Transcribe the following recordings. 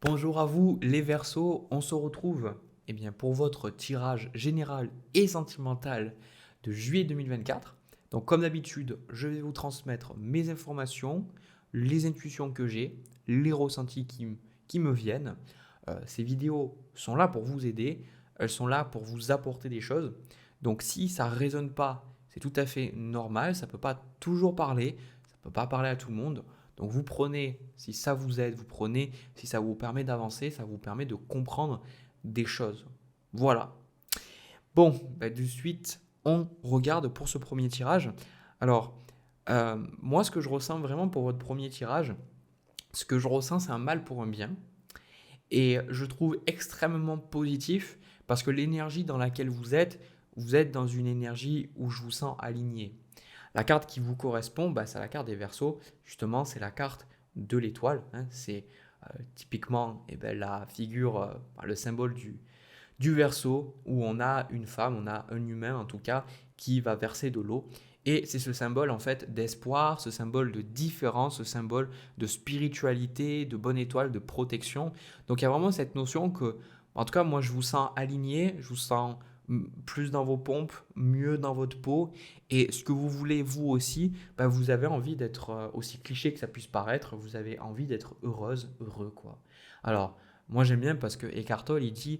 Bonjour à vous les Verseaux, on se retrouve pour votre tirage général et sentimental de juillet 2024. Donc comme d'habitude, je vais vous transmettre mes informations, les intuitions que j'ai, les ressentis qui me viennent. Ces vidéos sont là pour vous aider, elles sont là pour vous apporter des choses. Donc si ça ne résonne pas, c'est tout à fait normal, ça ne peut pas toujours parler, ça ne peut pas parler à tout le monde. Donc vous prenez, si ça vous aide, vous prenez, si ça vous permet d'avancer, ça vous permet de comprendre des choses. Voilà. Bon, de suite, on regarde pour ce premier tirage. Alors, moi, ce que je ressens vraiment pour votre premier tirage, ce que je ressens, c'est un mal pour un bien. Et je trouve extrêmement positif parce que l'énergie dans laquelle vous êtes dans une énergie où je vous sens aligné. La carte qui vous correspond, c'est la carte des Verseaux. Justement, c'est la carte de l'étoile. C'est typiquement la figure, le symbole du Verseau où on a une femme, on a un humain en tout cas qui va verser de l'eau. Et c'est ce symbole en fait d'espoir, ce symbole de différence, ce symbole de spiritualité, de bonne étoile, de protection. Donc il y a vraiment cette notion que, en tout cas moi je vous sens aligné, je vous sens plus dans vos pompes, mieux dans votre peau. Et ce que vous voulez vous aussi, vous avez envie d'être, aussi cliché que ça puisse paraître, vous avez envie d'être heureuse, heureux quoi. Alors moi j'aime bien parce que Eckhart Tolle il dit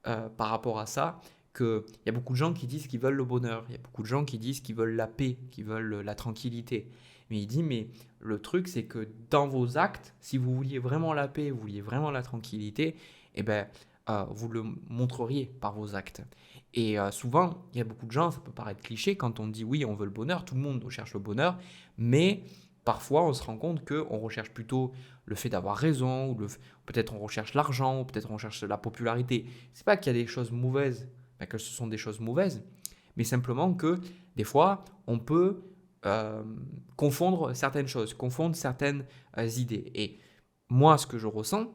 par rapport à ça qu'il y a beaucoup de gens qui disent qu'ils veulent le bonheur, il y a beaucoup de gens qui disent qu'ils veulent la paix, qu'ils veulent la tranquillité. Mais il dit, mais le truc, c'est que dans vos actes, si vous vouliez vraiment la paix, vous vouliez vraiment la tranquillité, vous le montreriez par vos actes. Et souvent, il y a beaucoup de gens, ça peut paraître cliché, quand on dit oui, on veut le bonheur, tout le monde recherche le bonheur, mais parfois on se rend compte qu'on recherche plutôt le fait d'avoir raison, ou peut-être on recherche l'argent, ou peut-être on recherche la popularité. C'est pas qu'il y a des choses mauvaises, que ce sont des choses mauvaises, mais simplement que des fois on peut euh, confondre certaines choses, confondre certaines idées. Et moi, ce que je ressens,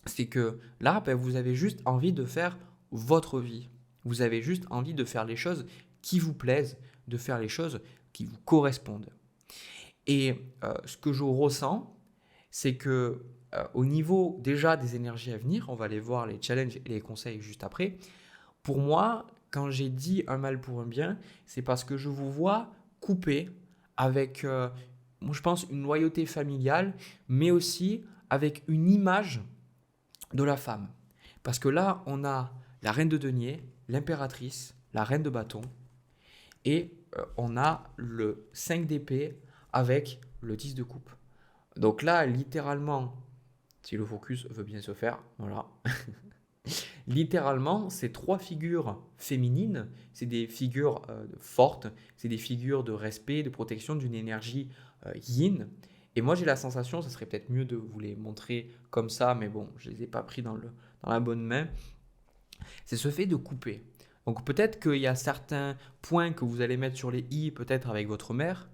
c'est que là, vous avez juste envie de faire votre vie. Vous avez juste envie de faire les choses qui vous plaisent, de faire les choses qui vous correspondent. Et ce que je ressens, c'est que au niveau déjà des énergies à venir, on va aller voir les challenges et les conseils juste après. Pour moi, quand j'ai dit un mal pour un bien, c'est parce que je vous vois couper avec, moi, je pense, une loyauté familiale, mais aussi avec une image de la femme. Parce que là, on a la reine de denier, l'impératrice, la reine de bâton, et on a le 5 d'épée avec le 10 de coupe. Donc là, littéralement, si le focus veut bien se faire, voilà. Littéralement, ces trois figures féminines, c'est des figures fortes, c'est des figures de respect, de protection d'une énergie yin. Et moi, j'ai la sensation, ça serait peut-être mieux de vous les montrer comme ça, mais bon, je ne les ai pas pris dans la bonne main. C'est ce fait de couper. Donc peut-être qu'il y a certains points que vous allez mettre sur les i, peut-être avec votre mère.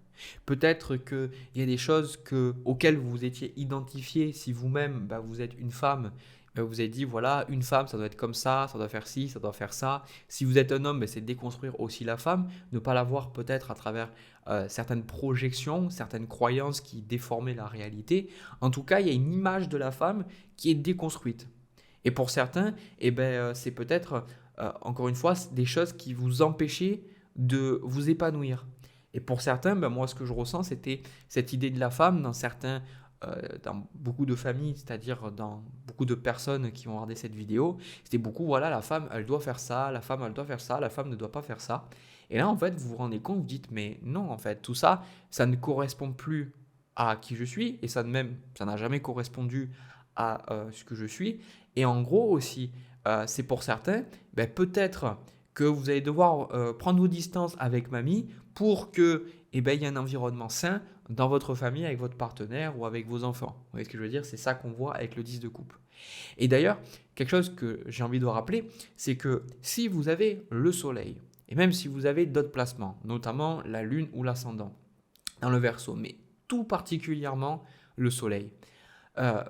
Peut-être qu'il y a des choses auxquelles vous vous étiez identifié si vous-même, vous êtes une femme. Vous avez dit, voilà, une femme, ça doit être comme ça doit faire ci, ça doit faire ça. Si vous êtes un homme, c'est déconstruire aussi la femme, ne pas la voir peut-être à travers certaines projections, certaines croyances qui déformaient la réalité. En tout cas, il y a une image de la femme qui est déconstruite. Et pour certains, c'est peut-être, encore une fois, des choses qui vous empêchaient de vous épanouir. Et pour certains, moi, ce que je ressens, c'était cette idée de la femme dans beaucoup de familles, c'est-à-dire dans beaucoup de personnes qui ont regardé cette vidéo. C'était beaucoup, voilà, la femme, elle doit faire ça, la femme, elle doit faire ça, la femme ne doit pas faire ça. Et là, en fait, vous vous rendez compte, vous dites, mais non, en fait, tout ça, ça ne correspond plus à qui je suis, et ça n'a jamais correspondu à ce que je suis. Et en gros aussi, c'est pour certains, peut-être que vous allez devoir prendre vos distances avec mamie pour que il y ait un environnement sain dans votre famille, avec votre partenaire ou avec vos enfants. Vous voyez ce que je veux dire? C'est ça qu'on voit avec le 10 de coupe. Et d'ailleurs, quelque chose que j'ai envie de rappeler, c'est que si vous avez le soleil, et même si vous avez d'autres placements, notamment la lune ou l'ascendant, dans le Verseau, mais tout particulièrement le soleil, euh,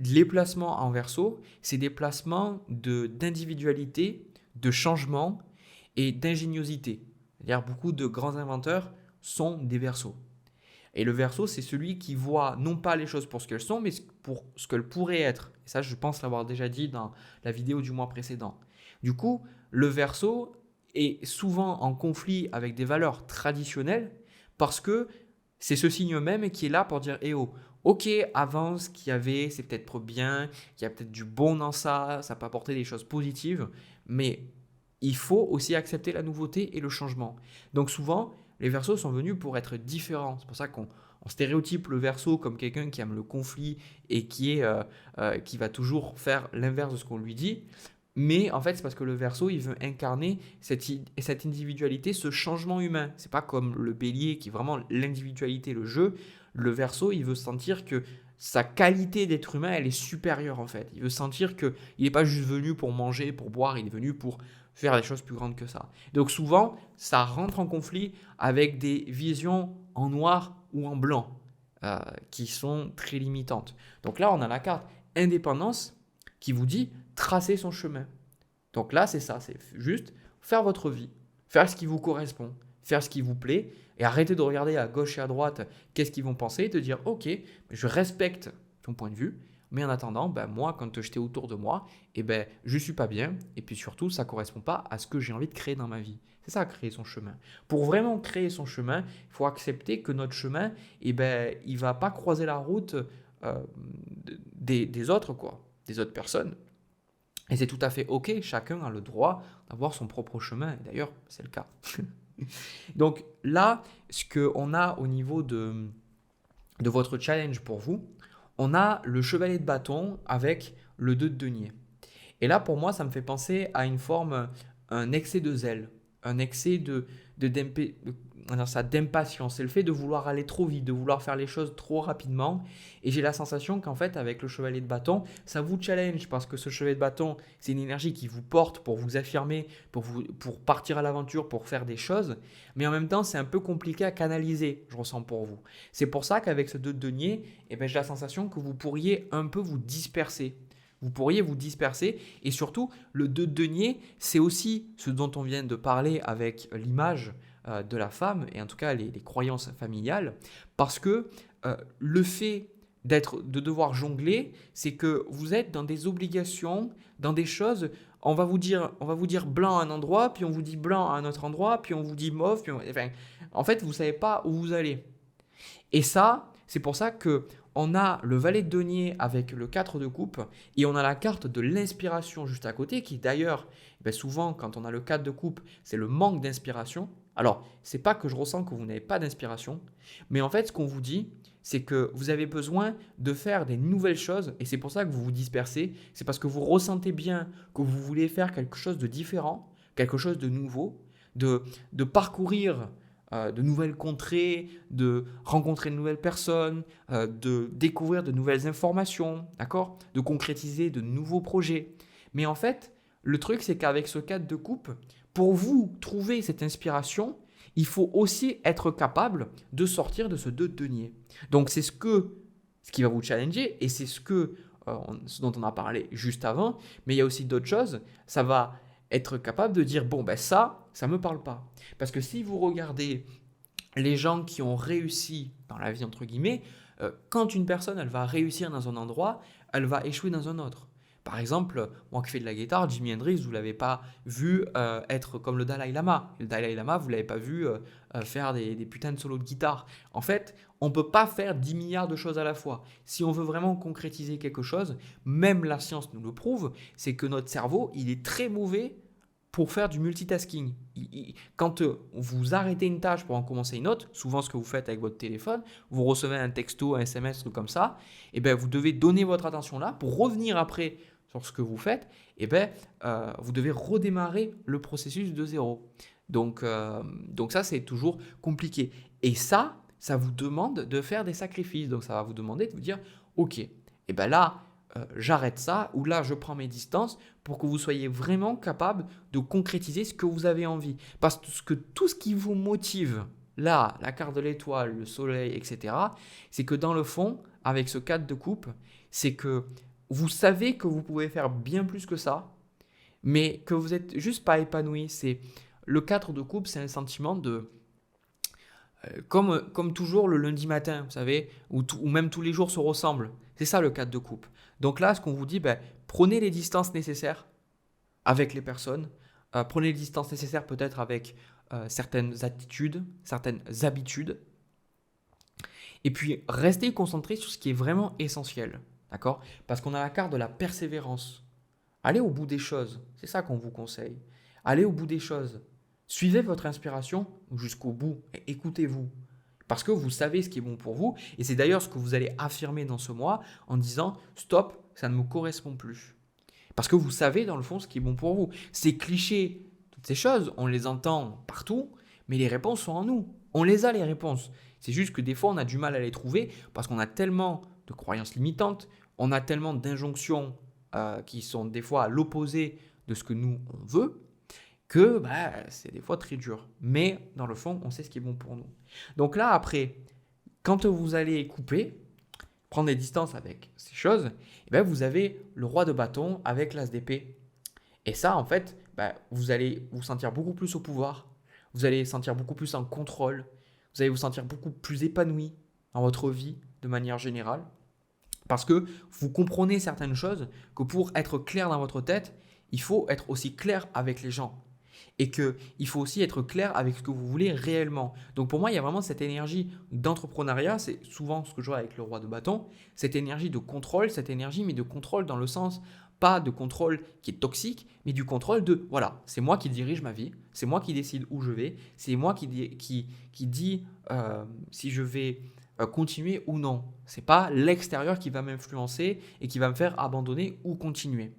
les placements en Verseau, c'est des placements d'individualité, de changement et d'ingéniosité. C'est-à-dire beaucoup de grands inventeurs sont des Verseaux. Et le Verseau, c'est celui qui voit non pas les choses pour ce qu'elles sont, mais pour ce qu'elles pourraient être. Et ça, je pense l'avoir déjà dit dans la vidéo du mois précédent. Du coup, le Verseau est souvent en conflit avec des valeurs traditionnelles parce que c'est ce signe même qui est là pour dire, eh oh, ok, avant ce qu'il y avait, c'est peut-être bien, il y a peut-être du bon dans ça, ça peut apporter des choses positives, mais il faut aussi accepter la nouveauté et le changement. Donc souvent, les Verseaux sont venus pour être différents. C'est pour ça qu'on stéréotype le Verseau comme quelqu'un qui aime le conflit et qui va toujours faire l'inverse de ce qu'on lui dit. Mais en fait, c'est parce que le Verseau, il veut incarner cette individualité, ce changement humain. C'est pas comme le Bélier qui est vraiment l'individualité, le jeu. Le Verseau, il veut sentir que sa qualité d'être humain, elle est supérieure en fait. Il veut sentir qu'il n'est pas juste venu pour manger, pour boire, il est venu pour faire des choses plus grandes que ça. Donc souvent, ça rentre en conflit avec des visions en noir ou en blanc qui sont très limitantes. Donc là, on a la carte indépendance qui vous dit tracer son chemin. Donc là, c'est ça, c'est juste faire votre vie, faire ce qui vous correspond, faire ce qui vous plaît et arrêter de regarder à gauche et à droite qu'est-ce qu'ils vont penser et te dire ok, je respecte ton point de vue, mais en attendant, moi, quand j'étais autour de moi, je ne suis pas bien et puis surtout, ça ne correspond pas à ce que j'ai envie de créer dans ma vie. C'est ça, créer son chemin. Pour vraiment créer son chemin, il faut accepter que notre chemin, il ne va pas croiser la route des autres, des autres personnes. Et c'est tout à fait ok, chacun a le droit d'avoir son propre chemin. Et d'ailleurs, c'est le cas. Donc là, ce qu'on a au niveau de votre challenge pour vous, on a le chevalier de bâton avec le 2 de denier. Et là, pour moi, ça me fait penser à une forme, un excès de zèle, un excès d'impatience. C'est le fait de vouloir aller trop vite, de vouloir faire les choses trop rapidement. Et j'ai la sensation qu'en fait, avec le chevalier de bâton, ça vous challenge parce que ce chevalier de bâton, c'est une énergie qui vous porte pour vous affirmer, pour partir à l'aventure, pour faire des choses. Mais en même temps, c'est un peu compliqué à canaliser, je ressens pour vous. C'est pour ça qu'avec ce 2 de denier, j'ai la sensation que vous pourriez un peu vous disperser. Vous pourriez vous disperser et surtout, le 2 de denier, c'est aussi ce dont on vient de parler avec l'image de la femme et en tout cas les croyances familiales parce que le fait de devoir jongler, c'est que vous êtes dans des obligations, dans des choses, on va vous dire blanc à un endroit, puis on vous dit blanc à un autre endroit, puis on vous dit mauve, en fait, vous ne savez pas où vous allez. Et ça, c'est pour ça que on a le valet de denier avec le 4 de coupe et on a la carte de l'inspiration juste à côté qui d'ailleurs, souvent quand on a le 4 de coupe, c'est le manque d'inspiration. Alors, c'est pas que je ressens que vous n'avez pas d'inspiration, mais en fait, ce qu'on vous dit, c'est que vous avez besoin de faire des nouvelles choses et c'est pour ça que vous vous dispersez. C'est parce que vous ressentez bien que vous voulez faire quelque chose de différent, quelque chose de nouveau, de parcourir de nouvelles contrées, de rencontrer de nouvelles personnes, de découvrir de nouvelles informations, d'accord, de concrétiser de nouveaux projets. Mais en fait, le truc, c'est qu'avec ce 4 de coupe, pour vous trouver cette inspiration, il faut aussi être capable de sortir de ce 2 de denier. Donc, c'est ce qui va vous challenger et c'est ce dont on a parlé juste avant. Mais il y a aussi d'autres choses. Ça va être capable de dire, ça ne me parle pas. Parce que si vous regardez les gens qui ont réussi dans la vie, entre guillemets, quand une personne, elle va réussir dans un endroit, elle va échouer dans un autre. Par exemple, moi qui fais de la guitare, Jimi Hendrix, vous ne l'avez pas vu être comme le Dalai Lama. Le Dalai Lama, vous ne l'avez pas vu faire des putains de solos de guitare. En fait, on ne peut pas faire 10 milliards de choses à la fois. Si on veut vraiment concrétiser quelque chose, même la science nous le prouve, c'est que notre cerveau, il est très mauvais pour faire du multitasking. Quand vous arrêtez une tâche pour en commencer une autre, souvent ce que vous faites avec votre téléphone, vous recevez un texto, un SMS, un truc comme ça, vous devez donner votre attention là pour revenir après sur ce que vous faites, vous devez redémarrer le processus de zéro. Donc ça, c'est toujours compliqué. Et ça vous demande de faire des sacrifices. Donc ça va vous demander de vous dire, ok, là, j'arrête ça, ou là, je prends mes distances pour que vous soyez vraiment capable de concrétiser ce que vous avez envie. Parce que tout ce qui vous motive, là, la carte de l'étoile, le soleil, etc., c'est que dans le fond, avec ce 4 de coupe, c'est que vous savez que vous pouvez faire bien plus que ça, mais que vous n'êtes juste pas épanoui. C'est le 4 de coupe, c'est un sentiment Comme toujours le lundi matin, vous savez, ou même tous les jours se ressemblent. C'est ça le cadre de couple. Donc là, ce qu'on vous dit, ben, prenez les distances nécessaires avec les personnes. Prenez les distances nécessaires peut-être avec certaines attitudes, certaines habitudes. Et puis, restez concentré sur ce qui est vraiment essentiel. D'accord? Parce qu'on a la carte de la persévérance. Allez au bout des choses. C'est ça qu'on vous conseille. Allez au bout des choses. Suivez votre inspiration jusqu'au bout et écoutez-vous. Parce que vous savez ce qui est bon pour vous. Et c'est d'ailleurs ce que vous allez affirmer dans ce mois en disant stop, ça ne me correspond plus. Parce que vous savez dans le fond ce qui est bon pour vous. Ces clichés, toutes ces choses, on les entend partout, mais les réponses sont en nous. On les a les réponses. C'est juste que des fois on a du mal à les trouver parce qu'on a tellement de croyances limitantes, on a tellement d'injonctions qui sont des fois à l'opposé de ce que nous on veut, que c'est des fois très dur. Mais dans le fond, on sait ce qui est bon pour nous. Donc là, après, quand vous allez couper, prendre des distances avec ces choses, vous avez le roi de bâton avec l'as d'épée. Et ça, en fait, vous allez vous sentir beaucoup plus au pouvoir, vous allez sentir beaucoup plus en contrôle, vous allez vous sentir beaucoup plus épanoui dans votre vie de manière générale. Parce que vous comprenez certaines choses que pour être clair dans votre tête, il faut être aussi clair avec les gens. Et qu'il faut aussi être clair avec ce que vous voulez réellement. Donc pour moi, il y a vraiment cette énergie d'entrepreneuriat, c'est souvent ce que je vois avec le roi de bâton, cette énergie de contrôle, cette énergie, mais de contrôle dans le sens, pas de contrôle qui est toxique, mais du contrôle de, voilà, c'est moi qui dirige ma vie, c'est moi qui décide où je vais, c'est moi qui dit si je vais continuer ou non. C'est pas l'extérieur qui va m'influencer et qui va me faire abandonner ou continuer.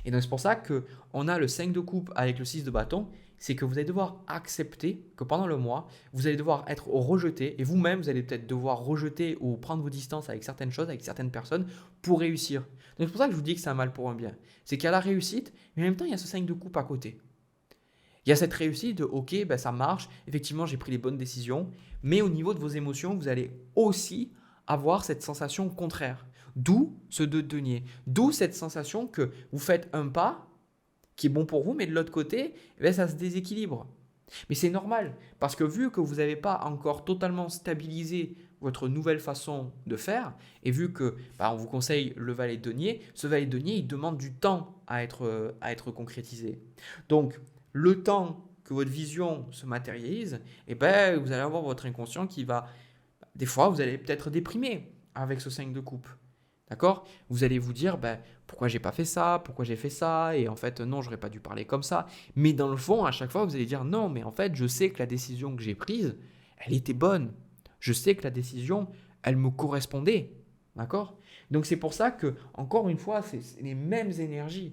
Et donc c'est pour ça qu'on a le 5 de coupe avec le 6 de bâton, c'est que vous allez devoir accepter que pendant le mois, vous allez devoir être rejeté et vous-même, vous allez peut-être devoir rejeter ou prendre vos distances avec certaines choses, avec certaines personnes pour réussir. Donc c'est pour ça que je vous dis que c'est un mal pour un bien. C'est qu'il y a la réussite, mais en même temps, il y a ce 5 de coupe à côté. Il y a cette réussite de ok, ça marche, effectivement j'ai pris les bonnes décisions, mais au niveau de vos émotions, vous allez aussi avoir cette sensation contraire. D'où ce 2 de denier, d'où cette sensation que vous faites un pas qui est bon pour vous, mais de l'autre côté, ça se déséquilibre. Mais c'est normal, parce que vu que vous n'avez pas encore totalement stabilisé votre nouvelle façon de faire, et vu que on vous conseille le valet de denier, ce valet de denier, il demande du temps à être concrétisé. Donc, le temps que votre vision se matérialise, vous allez avoir votre inconscient qui va... Des fois, vous allez peut-être déprimer avec ce 5 de coupe. D'accord? Vous allez vous dire, pourquoi j'ai pas fait ça? Pourquoi j'ai fait ça? Et en fait, non, j'aurais pas dû parler comme ça. Mais dans le fond, à chaque fois, vous allez dire, non, mais en fait, je sais que la décision que j'ai prise, elle était bonne. Je sais que la décision, elle me correspondait. D'accord? Donc c'est pour ça que, encore une fois, c'est les mêmes énergies.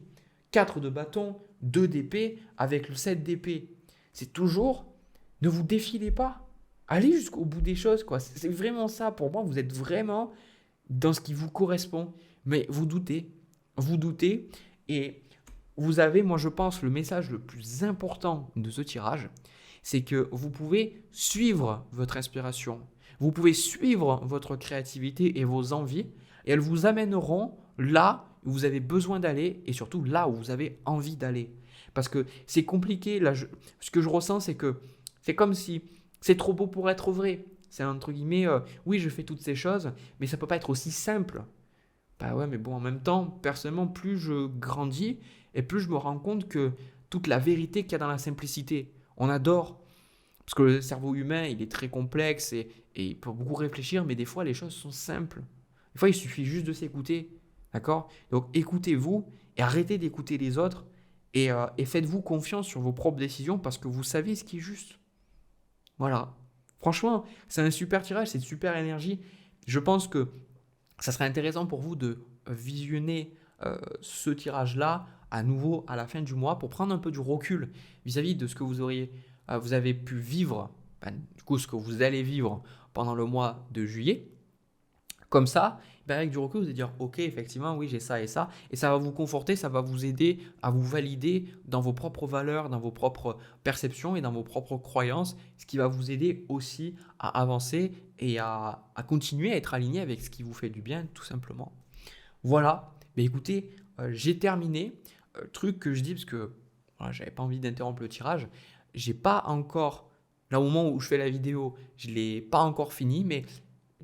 4 de bâton, 2 d'épée avec le 7 d'épée. C'est toujours, ne vous défilez pas. Allez jusqu'au bout des choses, quoi. C'est vraiment ça. Pour moi, vous êtes vraiment dans ce qui vous correspond. Mais vous doutez, et vous avez, moi je pense, le message le plus important de ce tirage, c'est que vous pouvez suivre votre inspiration, vous pouvez suivre votre créativité et vos envies, et elles vous amèneront là où vous avez besoin d'aller, et surtout là où vous avez envie d'aller. Parce que c'est compliqué, là, ce que je ressens, c'est que c'est comme si c'est trop beau pour être vrai. C'est entre guillemets, oui, je fais toutes ces choses, mais ça ne peut pas être aussi simple. Ouais, mais bon, en même temps, personnellement, plus je grandis et plus je me rends compte que toute la vérité qu'il y a dans la simplicité, on adore. Parce que le cerveau humain, il est très complexe et il peut beaucoup réfléchir, mais des fois, les choses sont simples. Des fois, il suffit juste de s'écouter. D'accord? Donc, écoutez-vous et arrêtez d'écouter les autres et faites-vous confiance sur vos propres décisions parce que vous savez ce qui est juste. Voilà. Franchement, c'est un super tirage, c'est une super énergie. Je pense que ça serait intéressant pour vous de visionner ce tirage-là à nouveau à la fin du mois pour prendre un peu du recul vis-à-vis de ce que vous avez pu vivre, du coup ce que vous allez vivre pendant le mois de juillet. Comme ça, avec du recul, vous allez dire ok, effectivement, oui, j'ai ça, et ça va vous conforter, ça va vous aider à vous valider dans vos propres valeurs, dans vos propres perceptions et dans vos propres croyances, ce qui va vous aider aussi à avancer et à continuer à être aligné avec ce qui vous fait du bien, tout simplement. Voilà, écoutez, j'ai terminé. Truc que je dis parce que voilà, j'avais pas envie d'interrompre le tirage, j'ai pas encore Là, au moment où je fais la vidéo, je ne l'ai pas encore fini, mais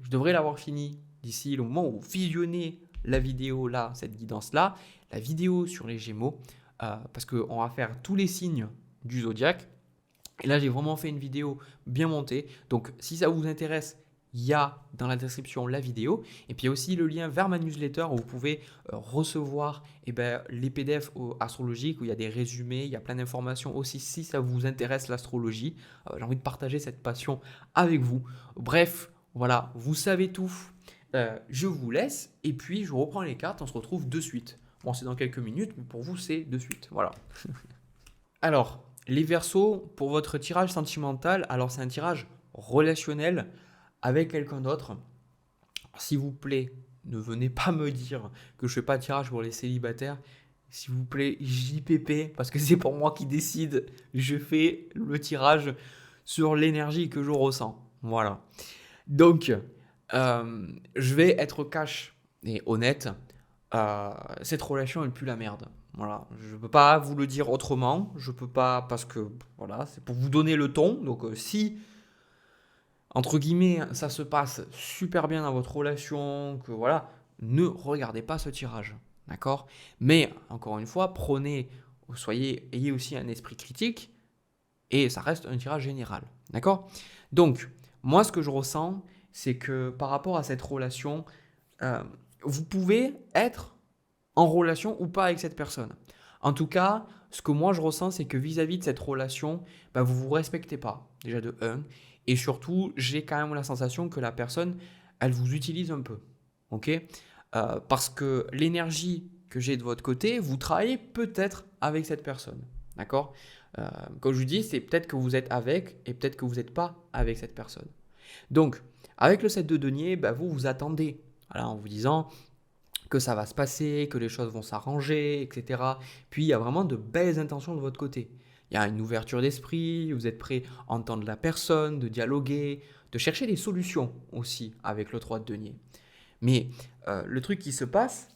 je devrais l'avoir fini d'ici le moment où vous visionnez la vidéo là, cette guidance-là, la vidéo sur les Gémeaux, parce qu'on va faire tous les signes du zodiaque. Et là, j'ai vraiment fait une vidéo bien montée. Donc, si ça vous intéresse, il y a dans la description la vidéo. Et puis, il y a aussi le lien vers ma newsletter où vous pouvez recevoir les PDF astrologiques, où il y a des résumés, il y a plein d'informations aussi si ça vous intéresse l'astrologie. J'ai envie de partager cette passion avec vous. Bref, voilà, vous savez tout. Je vous laisse et puis je reprends les cartes. On se retrouve de suite. Bon, c'est dans quelques minutes, mais pour vous, c'est de suite. Voilà. Alors, les Verseaux, pour votre tirage sentimental, alors c'est un tirage relationnel avec quelqu'un d'autre. S'il vous plaît, ne venez pas me dire que je ne fais pas de tirage pour les célibataires. S'il vous plaît, JPP, parce que c'est pour moi qui décide. Je fais le tirage sur l'énergie que je ressens. Voilà. Donc, je vais être cash et honnête. Cette relation, elle pue la merde. Voilà, je ne peux pas vous le dire autrement. Je peux pas parce que voilà, c'est pour vous donner le ton. Donc, si entre guillemets, ça se passe super bien dans votre relation, que voilà, ne regardez pas ce tirage, d'accord? Mais encore une fois, ayez aussi un esprit critique et ça reste un tirage général, d'accord? Donc, moi, ce que je ressens, c'est que par rapport à cette relation, euh, vous pouvez être en relation ou pas avec cette personne. En tout cas, ce que moi je ressens, c'est que vis-à-vis de cette relation, vous ne vous respectez pas, déjà de 1. Et surtout, j'ai quand même la sensation que la personne, elle vous utilise un peu. Ok? Parce que l'énergie que j'ai de votre côté, vous travaillez peut-être avec cette personne. D'accord? Comme je vous dis, c'est peut-être que vous êtes avec et peut-être que vous n'êtes pas avec cette personne. Donc, avec le 7 de denier, vous vous attendez. Voilà, en vous disant, que ça va se passer, que les choses vont s'arranger, etc. Puis il y a vraiment de belles intentions de votre côté. Il y a une ouverture d'esprit, vous êtes prêt à entendre la personne, de dialoguer, de chercher des solutions aussi avec le 3 de denier. Mais le truc qui se passe,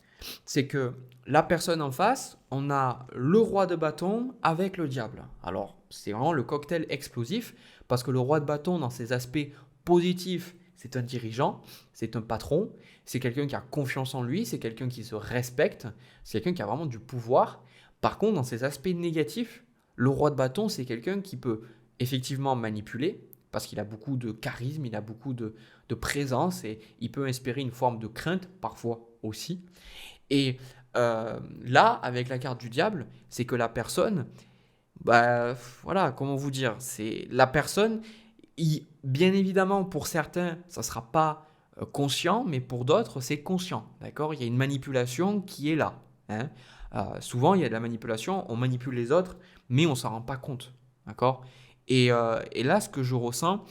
c'est que la personne en face, on a le roi de bâton avec le diable. Alors, c'est vraiment le cocktail explosif, parce que le roi de bâton, dans ses aspects positifs, c'est un dirigeant, c'est un patron, c'est quelqu'un qui a confiance en lui, c'est quelqu'un qui se respecte, c'est quelqu'un qui a vraiment du pouvoir. Par contre, dans ses aspects négatifs, le roi de bâton, c'est quelqu'un qui peut effectivement manipuler, parce qu'il a beaucoup de charisme, il a beaucoup de présence et il peut inspirer une forme de crainte parfois aussi. Et là, avec la carte du diable, c'est que la personne, voilà, comment vous dire, c'est la personne, bien évidemment, pour certains, ça ne sera pas conscient, mais pour d'autres, c'est conscient, d'accord? Il y a une manipulation qui est là, hein. Souvent, il y a de la manipulation, on manipule les autres, mais on ne s'en rend pas compte, d'accord? Et là, ce que je ressens,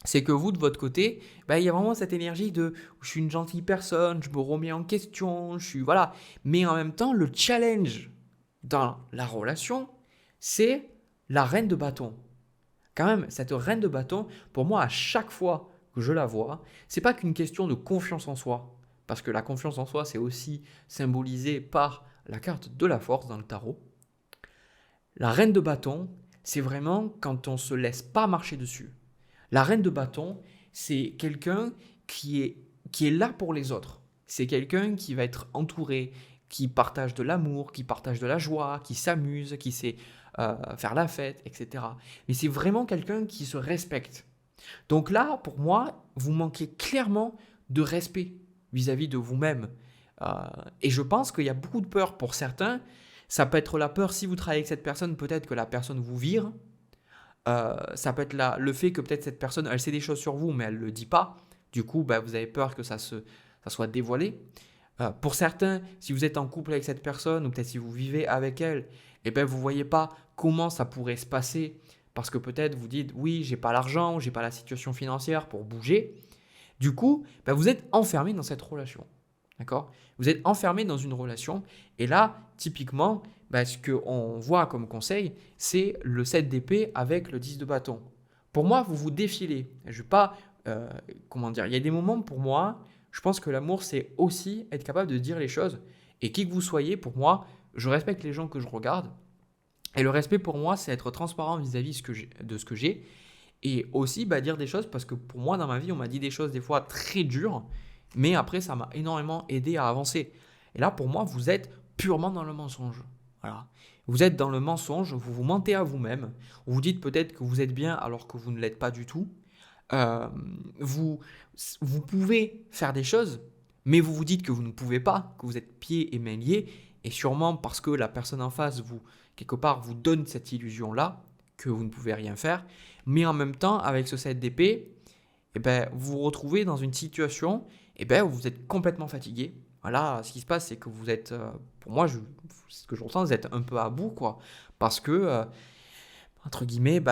c'est que vous, de votre côté, il y a vraiment cette énergie de je suis une gentille personne, je me remets en question, je suis voilà. Mais en même temps, le challenge dans la relation, c'est la reine de bâton. Quand même, cette reine de bâton, pour moi, à chaque fois que je la vois, c'est pas qu'une question de confiance en soi. Parce que la confiance en soi, c'est aussi symbolisé par la carte de la force dans le tarot. La reine de bâton, c'est vraiment quand on ne se laisse pas marcher dessus. La reine de bâton, c'est quelqu'un qui est là pour les autres. C'est quelqu'un qui va être entouré, qui partage de l'amour, qui partage de la joie, qui s'amuse, qui sait faire la fête, etc. Mais c'est vraiment quelqu'un qui se respecte. Donc là, pour moi, vous manquez clairement de respect vis-à-vis de vous-même. Et je pense qu'il y a beaucoup de peur pour certains. Ça peut être la peur, si vous travaillez avec cette personne, peut-être que la personne vous vire. Ça peut être le fait que peut-être cette personne, elle sait des choses sur vous, mais elle ne le dit pas. Du coup, vous avez peur que ça soit dévoilé. Pour certains, si vous êtes en couple avec cette personne, ou peut-être si vous vivez avec elle, vous ne voyez pas comment ça pourrait se passer. Parce que peut-être vous dites, oui, j'ai pas l'argent, j'ai pas la situation financière pour bouger. Du coup, vous êtes enfermé dans cette relation. D'accord? Vous êtes enfermé dans une relation. Et là, typiquement, ce qu'on voit comme conseil, c'est le 7 d'épée avec le 10 de bâton. Pour moi, vous vous défilez. Je vais pas, comment dire, il y a des moments pour moi, je pense que l'amour, c'est aussi être capable de dire les choses. Et qui que vous soyez, pour moi, je respecte les gens que je regarde. Et le respect pour moi, c'est être transparent vis-à-vis de ce que j'ai. Et aussi dire des choses parce que pour moi, dans ma vie, on m'a dit des choses des fois très dures, mais après, ça m'a énormément aidé à avancer. Et là, pour moi, vous êtes purement dans le mensonge. Voilà. Vous êtes dans le mensonge, vous vous mentez à vous-même, vous dites peut-être que vous êtes bien alors que vous ne l'êtes pas du tout. Euh, vous, vous pouvez faire des choses, mais vous vous dites que vous ne pouvez pas, que vous êtes pieds et mains liés, et sûrement parce que la personne en face, vous, quelque part, vous donne cette illusion-là, que vous ne pouvez rien faire, mais en même temps, avec ce 7 d'épée, vous vous retrouvez dans une situation où vous êtes complètement fatigué. Voilà, ce qui se passe, c'est que vous êtes, pour moi, ce que je ressens, vous êtes un peu à bout, quoi, parce que entre guillemets,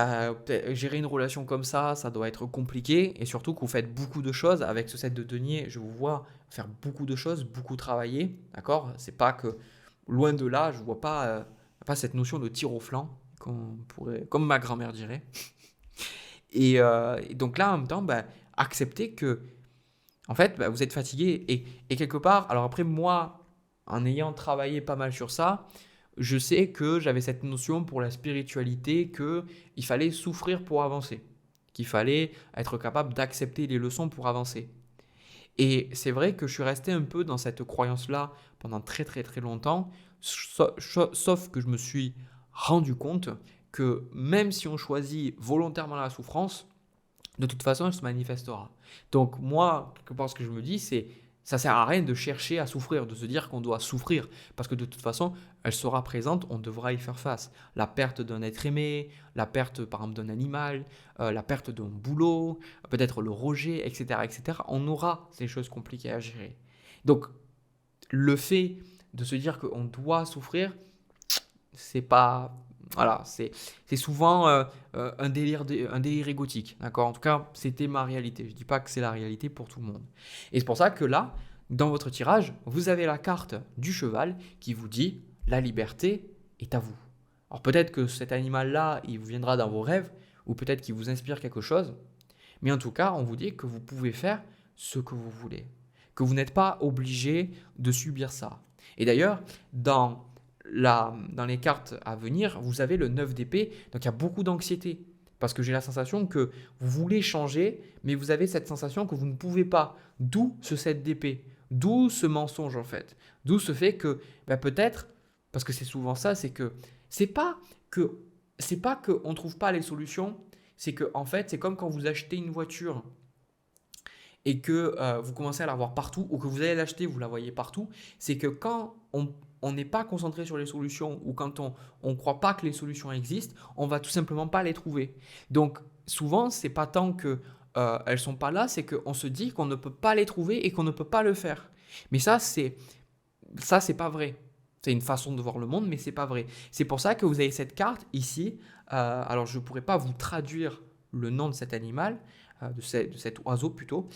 gérer une relation comme ça doit être compliqué et surtout que vous faites beaucoup de choses avec ce set de denier. Je vous vois faire beaucoup de choses, beaucoup travailler, d'accord? C'est pas que loin de là, je vois pas cette notion de tir au flanc comme ma grand-mère dirait. Et donc là, en même temps, acceptez que en fait, vous êtes fatigué et quelque part. Alors après, moi, en ayant travaillé pas mal sur ça, je sais que j'avais cette notion pour la spiritualité qu'il fallait souffrir pour avancer, qu'il fallait être capable d'accepter les leçons pour avancer. Et c'est vrai que je suis resté un peu dans cette croyance-là pendant très très très longtemps, sauf que je me suis rendu compte que même si on choisit volontairement la souffrance, de toute façon, elle se manifestera. Donc moi, quelque part, ce que je me dis, c'est ça sert à rien de chercher à souffrir, de se dire qu'on doit souffrir, parce que de toute façon, elle sera présente, on devra y faire face. La perte d'un être aimé, la perte par exemple d'un animal, la perte d'un boulot, peut-être le rejet, etc., etc. On aura ces choses compliquées à gérer. Donc le fait de se dire qu'on doit souffrir, c'est pas voilà, c'est souvent un délire égotique, d'accord? En tout cas, c'était ma réalité. Je dis pas que c'est la réalité pour tout le monde. Et c'est pour ça que là, dans votre tirage, vous avez la carte du cheval qui vous dit la liberté est à vous. Alors peut-être que cet animal-là, il vous viendra dans vos rêves, ou peut-être qu'il vous inspire quelque chose, mais en tout cas, on vous dit que vous pouvez faire ce que vous voulez, que vous n'êtes pas obligé de subir ça. Et d'ailleurs, dans les cartes à venir, vous avez le 9 d'épée, donc il y a beaucoup d'anxiété. Parce que j'ai la sensation que vous voulez changer, mais vous avez cette sensation que vous ne pouvez pas. D'où ce 7 d'épée, d'où ce mensonge en fait. D'où ce fait que peut-être, parce que c'est souvent ça, c'est pas que c'est pas qu'on ne trouve pas les solutions, c'est que en fait c'est comme quand vous achetez une voiture et que vous commencez à la voir partout, ou que vous allez l'acheter, vous la voyez partout, c'est que quand on n'est pas concentré sur les solutions, ou quand on ne croit pas que les solutions existent, on va tout simplement pas les trouver. Donc souvent, c'est pas tant que elles sont pas là, c'est qu'on se dit qu'on ne peut pas les trouver et qu'on ne peut pas le faire. Mais ça, c'est pas vrai. C'est une façon de voir le monde, mais c'est pas vrai. C'est pour ça que vous avez cette carte ici. Alors je ne pourrais pas vous traduire le nom de cet animal, de cet oiseau plutôt,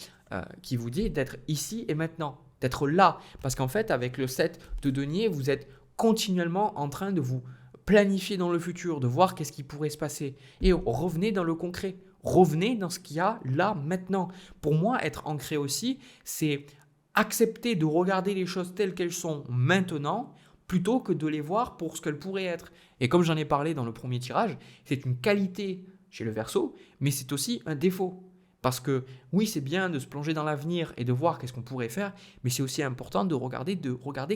qui vous dit d'être ici et maintenant, d'être là. Parce qu'en fait, avec le 7 de denier, vous êtes continuellement en train de vous planifier dans le futur, de voir qu'est-ce qui pourrait se passer. Et revenez dans le concret. Revenez dans ce qu'il y a là, maintenant. Pour moi, être ancré aussi, c'est accepter de regarder les choses telles qu'elles sont maintenant, plutôt que de les voir pour ce qu'elles pourraient être. Et comme j'en ai parlé dans le premier tirage, c'est une qualité chez le Verseau, mais c'est aussi un défaut. Parce que oui, c'est bien de se plonger dans l'avenir et de voir qu'est-ce qu'on pourrait faire, mais c'est aussi important de regarder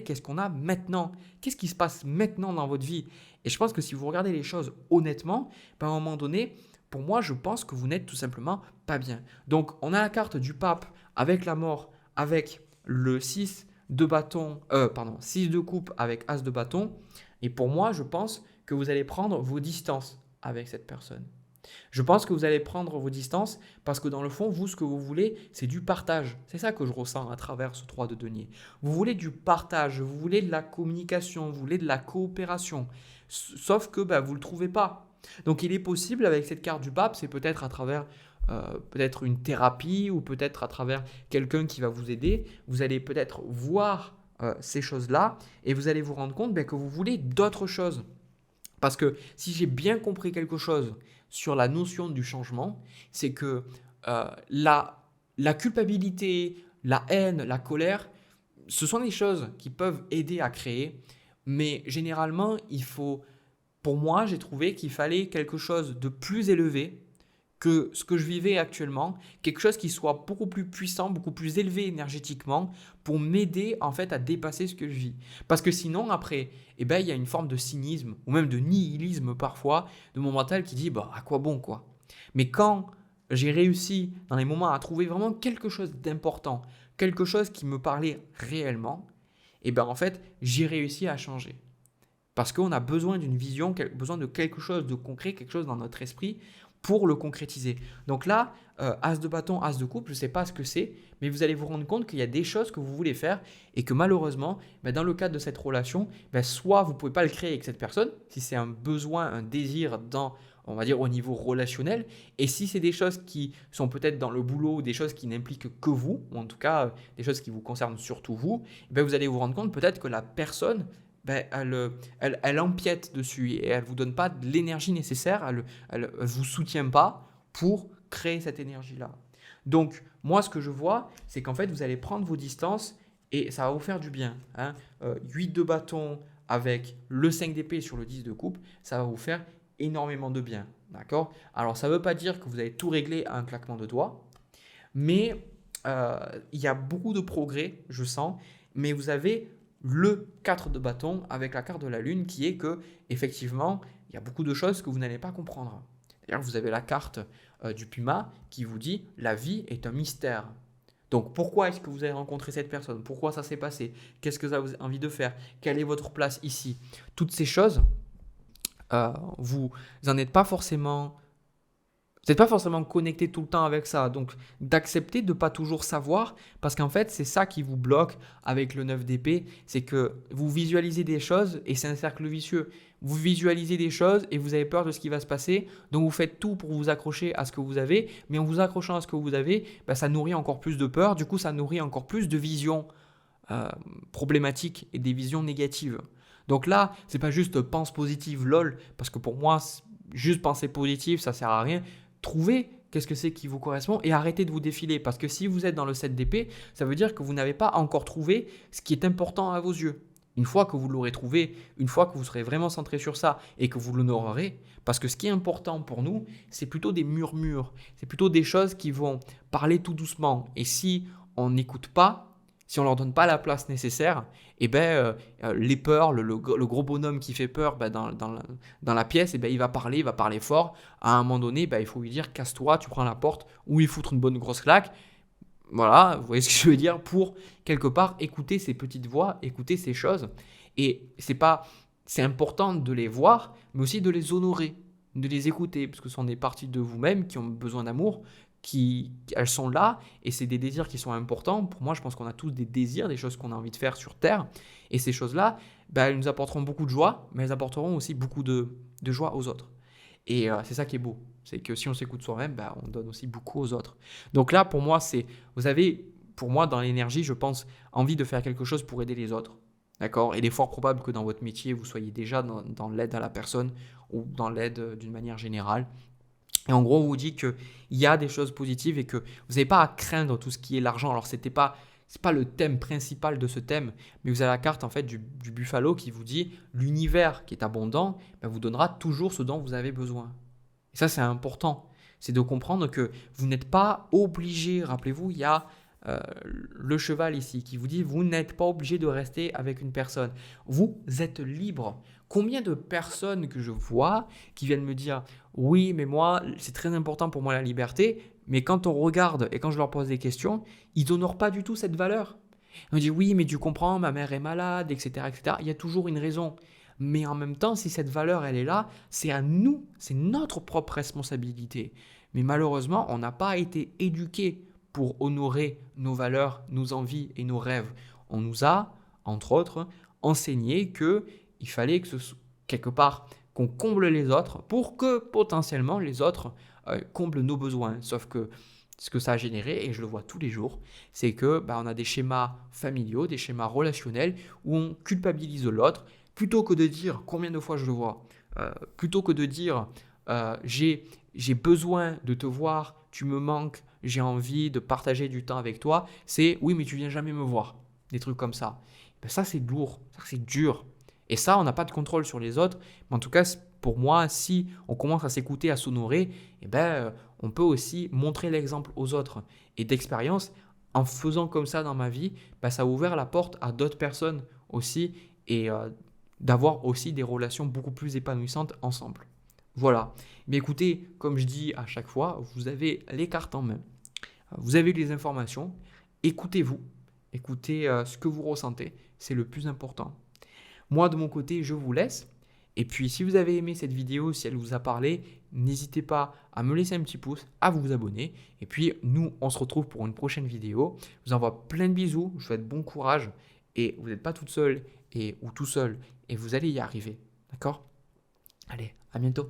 qu'est-ce qu'on a maintenant. Qu'est-ce qui se passe maintenant dans votre vie? Et je pense que si vous regardez les choses honnêtement, à un moment donné, pour moi, je pense que vous n'êtes tout simplement pas bien. Donc, on a la carte du pape avec la mort, avec le 6 de bâton, 6 de coupe avec as de bâton. Et pour moi, je pense que vous allez prendre vos distances avec cette personne. Je pense que vous allez prendre vos distances parce que dans le fond, vous, ce que vous voulez, c'est du partage. C'est ça que je ressens à travers ce 3 de denier. Vous voulez du partage, vous voulez de la communication, vous voulez de la coopération. Sauf que vous ne le trouvez pas. Donc il est possible avec cette carte du pape, c'est peut-être à travers peut-être une thérapie ou peut-être à travers quelqu'un qui va vous aider. Vous allez peut-être voir ces choses-là et vous allez vous rendre compte que vous voulez d'autres choses. Parce que si j'ai bien compris quelque chose sur la notion du changement, c'est que la culpabilité, la haine, la colère, ce sont des choses qui peuvent aider à créer, mais généralement, pour moi, j'ai trouvé qu'il fallait quelque chose de plus élevé que ce que je vivais actuellement, quelque chose qui soit beaucoup plus puissant, beaucoup plus élevé énergétiquement pour m'aider en fait à dépasser ce que je vis. Parce que sinon après, il y a une forme de cynisme ou même de nihilisme parfois de mon mental qui dit à quoi bon quoi. Mais quand j'ai réussi dans les moments à trouver vraiment quelque chose d'important, quelque chose qui me parlait réellement, en fait j'ai réussi à changer. Parce qu'on a besoin d'une vision, besoin de quelque chose de concret, quelque chose dans notre esprit pour le concrétiser. Donc là, as de bâton, as de coupe, je ne sais pas ce que c'est, mais vous allez vous rendre compte qu'il y a des choses que vous voulez faire et que malheureusement, dans le cadre de cette relation, soit vous ne pouvez pas le créer avec cette personne, si c'est un besoin, un désir on va dire au niveau relationnel, et si c'est des choses qui sont peut-être dans le boulot, des choses qui n'impliquent que vous, ou en tout cas des choses qui vous concernent surtout vous, vous allez vous rendre compte peut-être que la personne elle empiète dessus et elle ne vous donne pas de l'énergie nécessaire, elle ne vous soutient pas pour créer cette énergie-là. Donc, moi, ce que je vois, c'est qu'en fait, vous allez prendre vos distances et ça va vous faire du bien. 8 de bâton avec le 5 d'épée sur le 10 de coupe, ça va vous faire énormément de bien. D'accord ? Alors, ça ne veut pas dire que vous allez tout régler à un claquement de doigts, mais il y a beaucoup de progrès, je sens, mais vous avez le 4 de bâton avec la carte de la lune qui est que effectivement il y a beaucoup de choses que vous n'allez pas comprendre. D'ailleurs, vous avez la carte du Puma qui vous dit la vie est un mystère. Donc pourquoi est-ce que vous avez rencontré cette personne? Pourquoi ça s'est passé? Qu'est-ce que vous avez envie de faire? Quelle est votre place ici? Toutes ces choses, vous n'en êtes pas forcément... Vous n'êtes pas forcément connecté tout le temps avec ça. Donc, d'accepter de ne pas toujours savoir, parce qu'en fait, c'est ça qui vous bloque avec le 9 d'épée. C'est que vous visualisez des choses et c'est un cercle vicieux. Vous visualisez des choses et vous avez peur de ce qui va se passer. Donc, vous faites tout pour vous accrocher à ce que vous avez. Mais en vous accrochant à ce que vous avez, ça nourrit encore plus de peur. Du coup, ça nourrit encore plus de visions problématiques et des visions négatives. Donc là, c'est pas juste pense positive, lol. Parce que pour moi, juste penser positive, ça sert à rien. Trouvez qu'est-ce que c'est qui vous correspond et arrêtez de vous défiler. Parce que si vous êtes dans le 7 d'épée, ça veut dire que vous n'avez pas encore trouvé ce qui est important à vos yeux. Une fois que vous l'aurez trouvé, une fois que vous serez vraiment centré sur ça et que vous l'honorerez, parce que ce qui est important pour nous, c'est plutôt des murmures, c'est plutôt des choses qui vont parler tout doucement. Et si on n'écoute pas, si on ne leur donne pas la place nécessaire, les peurs, le gros bonhomme qui fait peur dans la pièce, il va parler fort. À un moment donné, il faut lui dire casse-toi, tu prends la porte, ou lui foutre une bonne grosse claque. Voilà, vous voyez ce que je veux dire, pour quelque part écouter ces petites voix, écouter ces choses. Et c'est important de les voir, mais aussi de les honorer, de les écouter, parce que ce sont des parties de vous-même qui ont besoin d'amour, elles sont là et c'est des désirs qui sont importants. Pour moi, je pense qu'on a tous des désirs, des choses qu'on a envie de faire sur Terre. Et ces choses-là, elles nous apporteront beaucoup de joie, mais elles apporteront aussi beaucoup de joie aux autres. Et c'est ça qui est beau. C'est que si on s'écoute soi-même, on donne aussi beaucoup aux autres. Donc là, pour moi, vous avez, pour moi, dans l'énergie, je pense, envie de faire quelque chose pour aider les autres. D'accord ? Et il est fort probable que dans votre métier, vous soyez déjà dans l'aide à la personne ou dans l'aide d'une manière générale. Et en gros, on vous dit qu'il y a des choses positives et que vous n'avez pas à craindre tout ce qui est l'argent. Alors, c'est pas le thème principal de ce thème, mais vous avez la carte en fait du buffalo qui vous dit l'univers qui est abondant vous donnera toujours ce dont vous avez besoin. Et ça, c'est important. C'est de comprendre que vous n'êtes pas obligé. Rappelez-vous, il y a le cheval ici qui vous dit vous n'êtes pas obligé de rester avec une personne. Vous êtes libre. Combien de personnes que je vois qui viennent me dire oui, mais moi, c'est très important pour moi la liberté, mais quand on regarde et quand je leur pose des questions, ils n'honorent pas du tout cette valeur. On dit oui, mais tu comprends, ma mère est malade, etc., etc. Il y a toujours une raison. Mais en même temps, si cette valeur, elle est là, c'est à nous, c'est notre propre responsabilité. Mais malheureusement, on n'a pas été éduqués pour honorer nos valeurs, nos envies et nos rêves. On nous a, entre autres, enseigné qu'il fallait que quelque part qu'on comble les autres pour que potentiellement les autres comblent nos besoins. Sauf que ce que ça a généré, et je le vois tous les jours, c'est que on a des schémas familiaux, des schémas relationnels où on culpabilise l'autre plutôt que de dire, combien de fois je le vois, plutôt que de dire j'ai besoin de te voir, tu me manques, j'ai envie de partager du temps avec toi, c'est oui mais tu viens jamais me voir, des trucs comme ça. Ça c'est lourd, ça c'est dur. Et ça, on n'a pas de contrôle sur les autres. Mais en tout cas, pour moi, si on commence à s'écouter, à s'honorer, on peut aussi montrer l'exemple aux autres. Et d'expérience, en faisant comme ça dans ma vie, ça a ouvert la porte à d'autres personnes aussi et d'avoir aussi des relations beaucoup plus épanouissantes ensemble. Voilà. Mais écoutez, comme je dis à chaque fois, vous avez les cartes en main. Vous avez les informations. Écoutez-vous. Écoutez ce que vous ressentez. C'est le plus important. Moi, de mon côté, je vous laisse. Et puis, si vous avez aimé cette vidéo, si elle vous a parlé, n'hésitez pas à me laisser un petit pouce, à vous abonner. Et puis, nous, on se retrouve pour une prochaine vidéo. Je vous envoie plein de bisous. Je vous souhaite bon courage. Et vous n'êtes pas toute seule ou tout seul. Et vous allez y arriver. D'accord ? Allez, à bientôt.